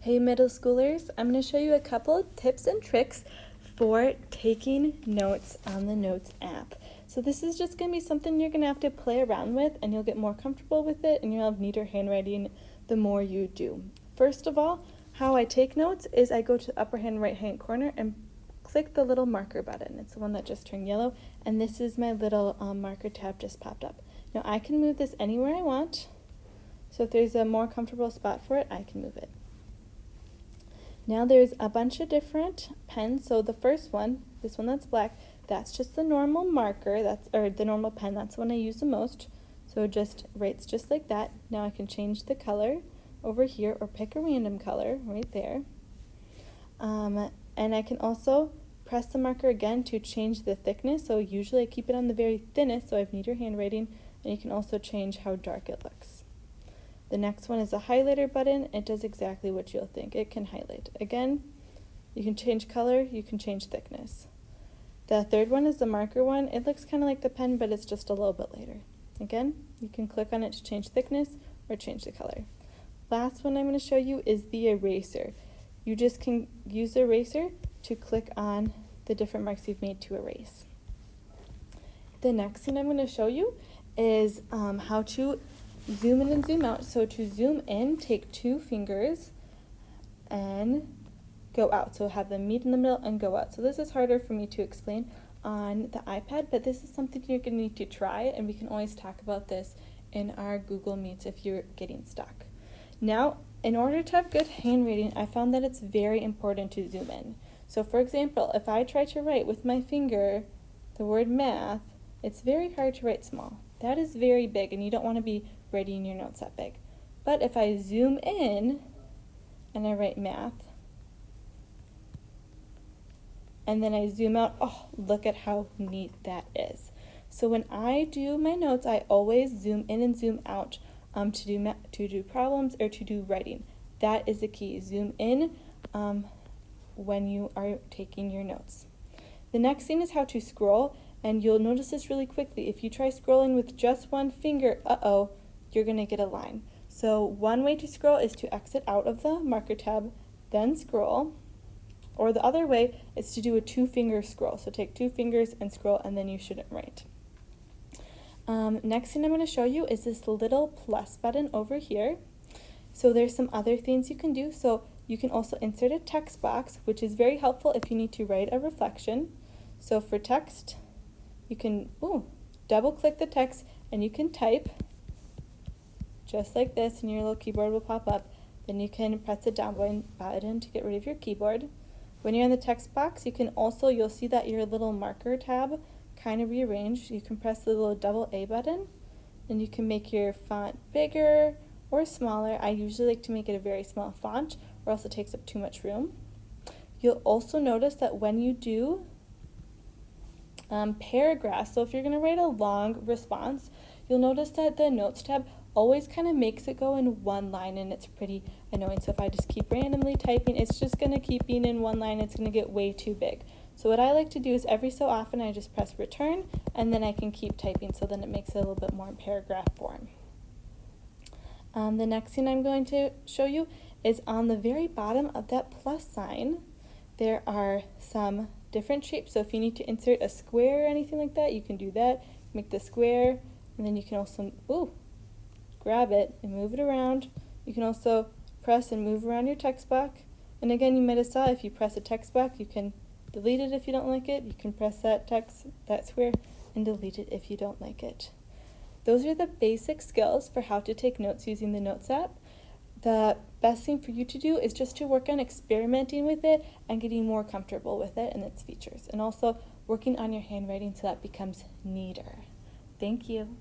Hey middle schoolers, I'm going to show you a couple of tips and tricks for taking notes on the Notes app. So this is just going to be something you're going to have to play around with, and you'll get more comfortable with it and you'll have neater handwriting the more you do. First of all, how I take notes is I go to the upper hand right hand corner and click the little marker button. It's the one that just turned yellow, and this is my little marker tab just popped up. Now I can move this anywhere I want, so if there's a more comfortable spot for it, I can move it. Now there's a bunch of different pens. So the first one, this one that's black, that's just the normal marker, or the normal pen, that's the one I use the most. So it just writes just like that. Now I can change the color over here or pick a random color right there. And I can also press the marker again to change the thickness. So usually I keep it on the very thinnest so I have neater handwriting, and you can also change how dark it looks. The next one is a highlighter button. It does exactly what you'll think. It can highlight. Again, you can change color, you can change thickness. The third one is the marker one. It looks kind of like the pen, but it's just a little bit later. Again, you can click on it to change thickness or change the color. Last one I'm going to show you is the eraser. You just can use the eraser to click on the different marks you've made to erase. The next thing I'm going to show you is how to zoom in and zoom out. So to zoom in, take 2 fingers and go out. So have them meet in the middle and go out. So this is harder for me to explain on the iPad, but this is something you're going to need to try, and we can always talk about this in our Google Meets if you're getting stuck. Now, in order to have good handwriting, I found that it's very important to zoom in. So for example, if I try to write with my finger the word math, it's very hard to write small. That is very big, and you don't want to be writing your notes that big. But if I zoom in and I write math, and then I zoom out, oh, look at how neat that is. So when I do my notes, I always zoom in and zoom out to do problems or to do writing. That is the key. Zoom in when you are taking your notes. The next thing is how to scroll, and you'll notice this really quickly. If you try scrolling with just one finger, you're going to get a line. So one way to scroll is to exit out of the marker tab, then scroll. Or the other way is to do a 2-finger scroll. So take 2 fingers and scroll, and then you shouldn't write. Next thing I'm going to show you is this little plus button over here. So there's some other things you can do. So you can also insert a text box, which is very helpful if you need to write a reflection. So for text, you can double click the text and you can type just like this, and your little keyboard will pop up. Then you can press the down button to get rid of your keyboard. When you're in the text box, you can also, you'll see that your little marker tab kind of rearranged. You can press the little double A button, and you can make your font bigger or smaller. I usually like to make it a very small font, or else it takes up too much room. You'll also notice that when you do paragraphs, so if you're going to write a long response, you'll notice that the Notes tab always kind of makes it go in one line, and it's pretty annoying. So if I just keep randomly typing, it's just going to keep being in one line. It's going to get way too big. So what I like to do is every so often I just press return, and then I can keep typing, so then it makes it a little bit more in paragraph form. The next thing I'm going to show you is on the very bottom of that plus sign, there are some different shapes. So if you need to insert a square or anything like that, you can do that. Make the square, and then you can also grab it and move it around. You can also press and move around your text box. And again, you might have saw if you press a text box, you can delete it if you don't like it. You can press that square and delete it if you don't like it. Those are the basic skills for how to take notes using the Notes app. The best thing for you to do is just to work on experimenting with it and getting more comfortable with it and its features, and also working on your handwriting so that becomes neater. Thank you.